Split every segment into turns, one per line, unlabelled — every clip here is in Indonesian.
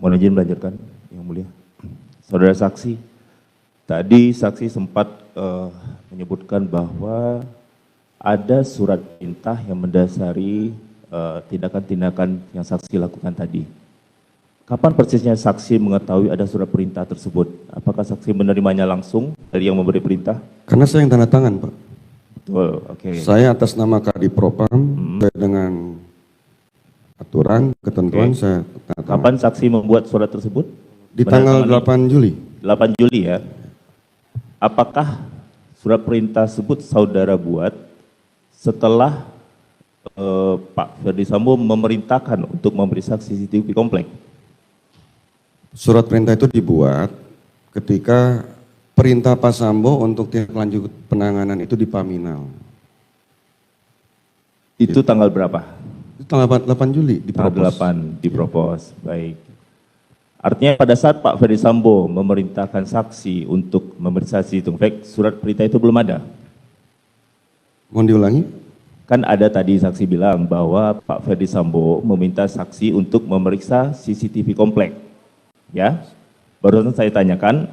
Mohon izin melanjutkan, Yang Mulia. Saudara saksi, tadi saksi sempat menyebutkan bahwa ada surat perintah yang mendasari tindakan-tindakan yang saksi lakukan tadi. Kapan persisnya saksi mengetahui ada surat perintah tersebut? Apakah saksi menerimanya langsung dari yang memberi perintah?
Karena saya yang tanda tangan, Pak.
Betul, oke.
Saya atas nama Kadipropam, dengan aturan, ketentuan saya tanda tangan.
Kapan saksi membuat surat tersebut?
Di tanggal 8 Juli.
8 Juli ya. Apakah surat perintah tersebut saudara buat setelah Pak Ferdi Sambo memerintahkan untuk memeriksa CCTV komplek?
Surat perintah itu dibuat ketika perintah Pak Sambo untuk tindak lanjut penanganan itu di Paminal.
Itu tanggal berapa?
Itu tanggal 8 Juli di
Tanggal 8 dipropos, baik. Artinya pada saat Pak Ferdi Sambo memerintahkan saksi untuk memeriksa CCTV komplek, surat perintah itu belum ada?
Mohon diulangi?
Kan ada tadi saksi bilang bahwa Pak Ferdi Sambo meminta saksi untuk memeriksa CCTV komplek. Ya, barusan saya tanyakan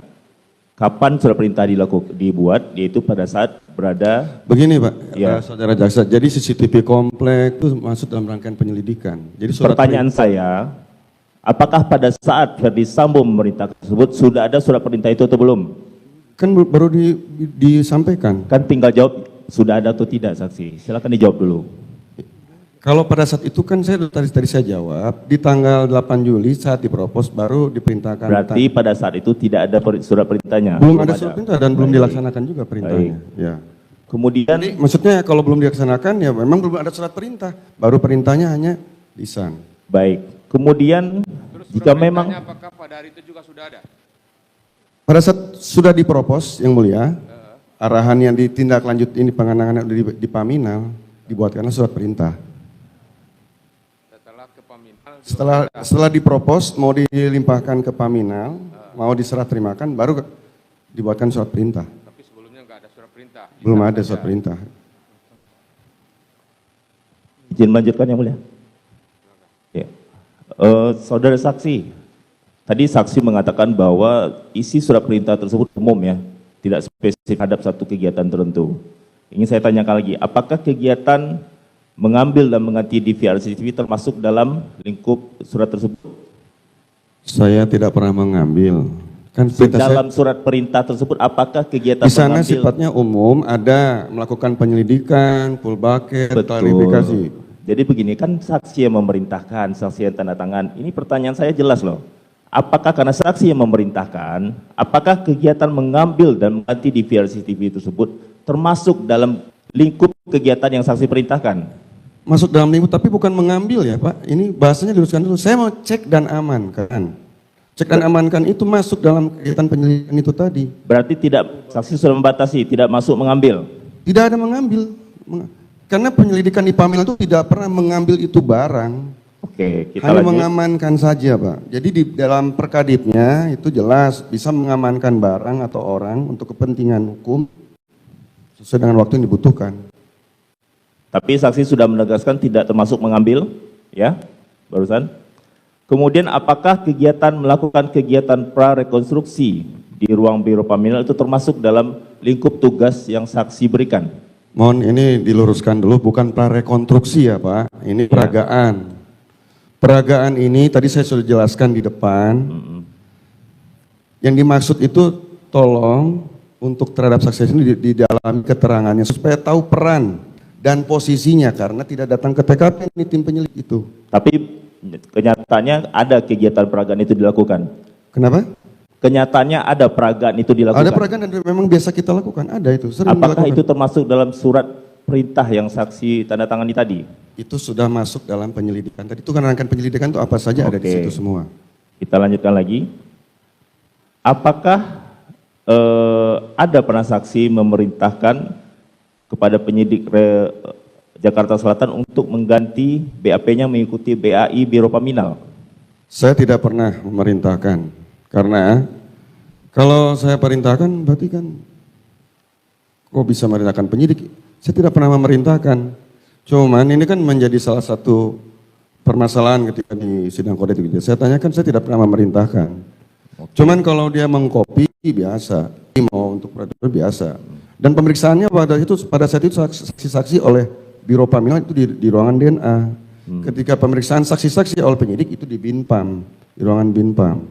kapan surat perintah dibuat, yaitu pada saat berada.
Begini Pak,
ya.
Saudara Jaksa, jadi CCTV komplek itu masuk dalam rangkaian penyelidikan. Jadi
pertanyaan saya, apakah pada saat Ferdi Sambo memerintah tersebut sudah ada surat perintah itu atau belum?
Kan baru disampaikan.
Kan tinggal jawab sudah ada atau tidak saksi. Silakan dijawab dulu.
Kalau pada saat itu kan saya tadi saya jawab, di tanggal 8 Juli saat dipropos baru diperintahkan.
Berarti pada saat itu tidak ada surat perintahnya?
Belum ada surat perintah dan belum dilaksanakan juga perintahnya. Ya.
Kemudian,
jadi, maksudnya kalau belum dilaksanakan ya memang belum ada surat perintah, baru perintahnya hanya lisan.
Baik, kemudian
terus
jika memang
apakah pada hari itu juga sudah ada?
Pada saat sudah dipropos yang mulia, arahan yang ditindaklanjut ini pengenangan di Paminal dibuatkanlah surat perintah. Setelah dipropos mau dilimpahkan ke Paminal, mau diserah terimakan, baru dibuatkan surat perintah.
Tapi sebelumnya nggak ada surat perintah.
Belum ada surat perintah.
Izin melanjutkan Yang Mulia. Ya. Saudara saksi, tadi saksi mengatakan bahwa isi surat perintah tersebut umum ya, tidak spesifik terhadap satu kegiatan tertentu. Ingin saya tanyakan lagi, apakah kegiatan mengambil dan mengganti DVR CCTV termasuk dalam lingkup surat tersebut?
Saya tidak pernah mengambil. Kan
dalam surat perintah tersebut apakah kegiatan
di sana
mengambil?
Sifatnya umum, ada melakukan penyelidikan, full bucket, klarifikasi.
Jadi begini, kan saksi yang memerintahkan, saksi yang tanda tangan. Ini pertanyaan saya jelas loh. Apakah karena saksi yang memerintahkan, apakah kegiatan mengambil dan mengganti DVR CCTV tersebut termasuk dalam lingkup kegiatan yang saksi perintahkan?
Masuk dalam lingkup, tapi bukan mengambil ya Pak. Ini bahasanya diluruskan dulu. Saya mau cek dan amankan. Cek dan amankan itu masuk dalam kegiatan penyelidikan itu tadi.
Berarti tidak, saksi sudah membatasi, tidak masuk mengambil?
Tidak ada mengambil. Karena penyelidikan di Paminal itu tidak pernah mengambil itu barang.
Oke, kita
hanya
lanjut.
mengamankan saja Pak. Jadi di dalam perkadipnya itu jelas bisa mengamankan barang atau orang untuk kepentingan hukum sesuai dengan waktu yang dibutuhkan.
Tapi saksi sudah menegaskan tidak termasuk mengambil, ya, barusan. Kemudian apakah melakukan kegiatan prarekonstruksi di ruang Biro Paminal itu termasuk dalam lingkup tugas yang saksi berikan?
Mohon ini diluruskan dulu, bukan prarekonstruksi ya Pak, ini peragaan. Peragaan ini tadi saya sudah jelaskan di depan. Yang dimaksud itu tolong untuk terhadap saksi ini di dalam keterangannya supaya tahu peran dan posisinya, karena tidak datang ke TKP ini tim penyelidik itu.
Tapi kenyataannya ada kegiatan peragaan itu dilakukan?
Kenapa?
Kenyataannya ada peragaan itu dilakukan?
Ada peragaan dan memang biasa kita lakukan, ada itu. Sering
apakah
dilakukan.
itu termasuk dalam surat perintah yang saksi tanda tangani tadi?
Itu sudah masuk dalam penyelidikan. Tadi itu kan rangkaian penyelidikan itu apa saja ada di situ semua.
Kita lanjutkan lagi. Apakah ada pernah saksi memerintahkan kepada penyidik Jakarta Selatan untuk mengganti BAP-nya mengikuti BAI Biro Paminal?
Saya tidak pernah memerintahkan, karena kalau saya perintahkan berarti kan kok bisa memerintahkan penyidik? Saya tidak pernah memerintahkan. Cuman ini kan menjadi salah satu permasalahan ketika di sidang kode etik. Saya tanyakan, saya tidak pernah memerintahkan. Cuman kalau dia mengcopy biasa, mau untuk prosedur biasa. Dan pemeriksaannya pada saat itu saksi-saksi oleh Biro Pamilan itu di ruangan DNA. Ketika pemeriksaan saksi-saksi oleh penyidik itu di Binpam, di ruangan Binpam.